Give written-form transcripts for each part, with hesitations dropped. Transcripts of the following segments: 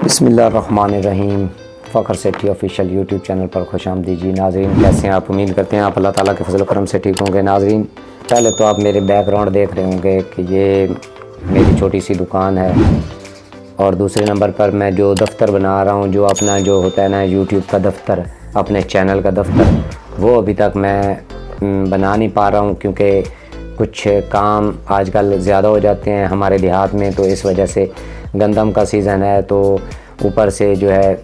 بسم اللہ الرحمن الرحیم۔ فخر سیٹھی آفیشیل یوٹیوب چینل پر خوش آمدید جی ناظرین، کیسے ہیں آپ؟ امید کرتے ہیں آپ اللہ تعالیٰ کے فضل و کرم سے ٹھیک ہوں گے۔ ناظرین، پہلے تو آپ میرے بیک گراؤنڈ دیکھ رہے ہوں گے کہ یہ میری چھوٹی سی دکان ہے، اور دوسرے نمبر پر میں جو دفتر بنا رہا ہوں، جو اپنا جو ہوتا ہے نا یوٹیوب کا دفتر، اپنے چینل کا دفتر، وہ ابھی تک میں بنا نہیں پا رہا ہوں، کیونکہ کچھ کام آج کل زیادہ ہو جاتے ہیں ہمارے دیہات میں، تو اس وجہ سے گندم کا سیزن ہے، تو اوپر سے جو ہے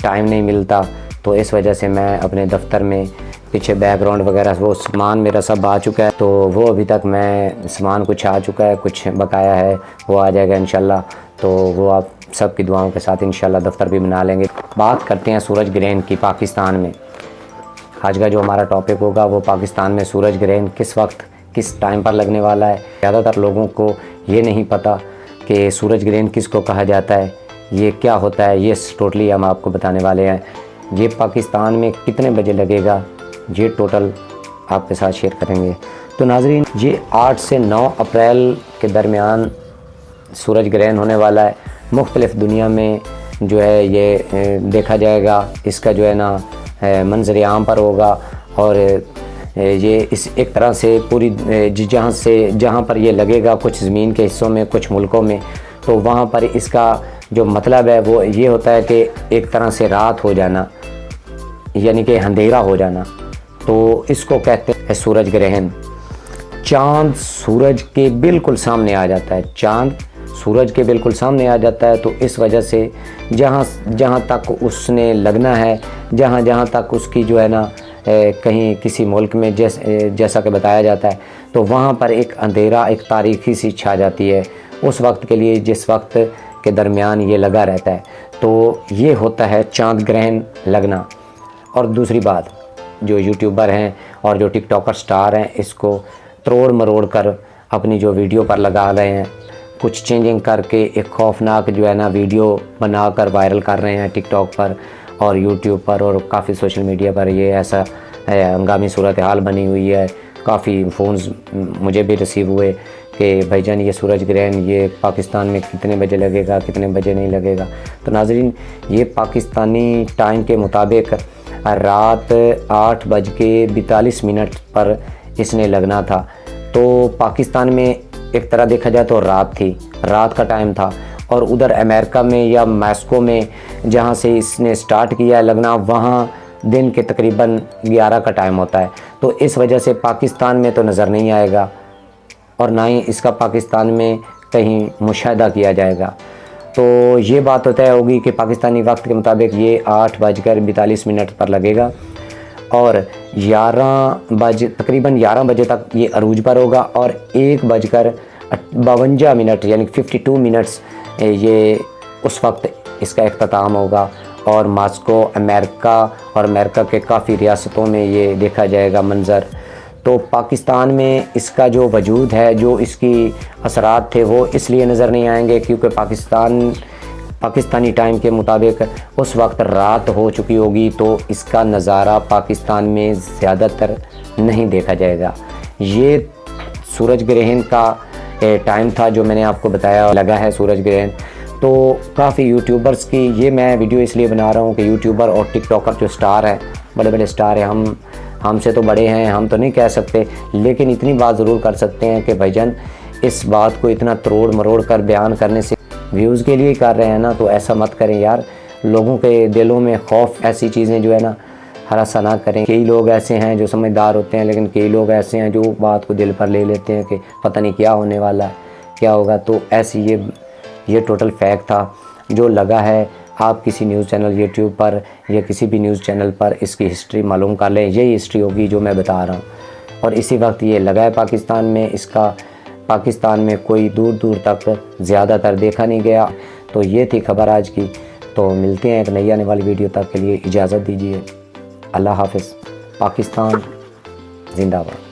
ٹائم نہیں ملتا، تو اس وجہ سے میں اپنے دفتر میں پیچھے بیک گراؤنڈ وغیرہ وہ سامان میرا سب آ چکا ہے، تو وہ ابھی تک میں سامان کچھ آ چکا ہے، کچھ بقایا ہے، وہ آ جائے گا انشاءاللہ، تو وہ آپ سب کی دعاؤں کے ساتھ انشاءاللہ دفتر بھی بنا لیں گے۔ بات کرتے ہیں سورج گرہن کی پاکستان میں۔ آج کا جو ہمارا ٹاپک ہوگا وہ پاکستان میں سورج گرہن کس وقت کس ٹائم پر لگنے والا ہے۔ زیادہ تر لوگوں کو یہ نہیں پتہ کہ سورج گرہن کس کو کہا جاتا ہے، یہ کیا ہوتا ہے، یہ ٹوٹلی ہم آپ کو بتانے والے ہیں۔ یہ پاکستان میں کتنے بجے لگے گا، یہ ٹوٹل آپ کے ساتھ شیئر کریں گے۔ تو ناظرین، یہ 8 سے 9 اپریل کے درمیان سورج گرہن ہونے والا ہے۔ مختلف دنیا میں جو ہے یہ دیکھا جائے گا، اس کا جو ہے نا منظر عام پر ہوگا، اور یہ اس ایک طرح سے پوری جہاں پر یہ لگے گا، کچھ زمین کے حصوں میں، کچھ ملکوں میں، تو وہاں پر اس کا جو مطلب ہے وہ یہ ہوتا ہے کہ ایک طرح سے رات ہو جانا، یعنی کہ اندھیرا ہو جانا، تو اس کو کہتے ہیں سورج گرہن۔ چاند سورج کے بالکل سامنے آ جاتا ہے، چاند سورج کے بالکل سامنے آ جاتا ہے، تو اس وجہ سے جہاں تک اس نے لگنا ہے، جہاں تک اس کی جو ہے نا کہیں کسی ملک میں جیسا کہ بتایا جاتا ہے، تو وہاں پر ایک اندھیرا، ایک تاریکی سی چھا جاتی ہے اس وقت کے لیے، جس وقت کے درمیان یہ لگا رہتا ہے، تو یہ ہوتا ہے چاند گرہن لگنا۔ اور دوسری بات، جو یوٹیوبر ہیں اور جو ٹک ٹاکر سٹار ہیں، اس کو تروڑ مروڑ کر اپنی جو ویڈیو پر لگا رہے ہیں، کچھ چینجنگ کر کے ایک خوفناک جو ہے نا ویڈیو بنا کر وائرل کر رہے ہیں ٹک ٹاک پر اور یوٹیوب پر اور کافی سوشل میڈیا پر۔ یہ ایسا ہنگامی صورتحال بنی ہوئی ہے، کافی فونز مجھے بھی ریسیو ہوئے کہ بھائی جان یہ سورج گرہن یہ پاکستان میں کتنے بجے لگے گا، کتنے بجے نہیں لگے گا۔ تو ناظرین، یہ پاکستانی ٹائم کے مطابق رات 8:42 پر اس نے لگنا تھا، تو پاکستان میں ایک طرح دیکھا جائے تو رات کا ٹائم تھا، اور ادھر امریکہ میں یا میکسیکو میں جہاں سے اس نے سٹارٹ کیا ہے لگنا، وہاں دن کے تقریباً 11 کا ٹائم ہوتا ہے، تو اس وجہ سے پاکستان میں تو نظر نہیں آئے گا، اور نہ ہی اس کا پاکستان میں کہیں مشاہدہ کیا جائے گا۔ تو یہ بات طے ہوگی کہ پاکستانی وقت کے مطابق یہ 8:42 پر لگے گا، اور تقریباً 11 بجے تک یہ عروج پر ہوگا، اور 1:52 یعنی 52 منٹس یہ اس وقت اس کا اختتام ہوگا، اور ماسکو امریکہ اور امریکہ کے کافی ریاستوں میں یہ دیکھا جائے گا منظر۔ تو پاکستان میں اس کا جو وجود ہے، جو اس کی اثرات تھے، وہ اس لیے نظر نہیں آئیں گے کیونکہ پاکستانی ٹائم کے مطابق اس وقت رات ہو چکی ہوگی، تو اس کا نظارہ پاکستان میں زیادہ تر نہیں دیکھا جائے گا۔ یہ سورج گرہن کا ٹائم تھا جو میں نے آپ کو بتایا، لگا ہے سورج گرہن۔ تو کافی یوٹیوبرز کی یہ میں ویڈیو اس لیے بنا رہا ہوں کہ یوٹیوبر اور ٹک ٹاکر جو سٹار ہیں، بڑے بڑے سٹار ہیں، ہم سے تو بڑے ہیں، ہم تو نہیں کہہ سکتے، لیکن اتنی بات ضرور کر سکتے ہیں کہ بھائی جان اس بات کو اتنا تروڑ مروڑ کر بیان کرنے سے ویوز کے لیے کر رہے ہیں نا، تو ایسا مت کریں یار، لوگوں کے دلوں میں خوف، ایسی چیزیں جو ہے نا ہراساں نہ کریں۔ کئی لوگ ایسے ہیں جو سمجھدار ہوتے ہیں، لیکن کئی لوگ ایسے ہیں جو بات کو دل پر لے لیتے ہیں کہ پتہ نہیں کیا ہونے والا ہے، کیا ہوگا۔ تو ایسی یہ ٹوٹل فیکٹ تھا جو لگا ہے۔ آپ کسی نیوز چینل یوٹیوب پر یا کسی بھی نیوز چینل پر اس کی ہسٹری معلوم کر لیں، یہی ہسٹری ہوگی جو میں بتا رہا ہوں، اور اسی وقت یہ لگا ہے پاکستان میں۔ اس کا پاکستان میں کوئی دور تک زیادہ تر دیکھا نہیں گیا۔ تو یہ تھی خبر آج کی، تو ملتے ہیں ایک نئی آنے والی ویڈیو تک، کے لیے اجازت دیجیے۔ اللہ حافظ۔ پاکستان زندہ باد۔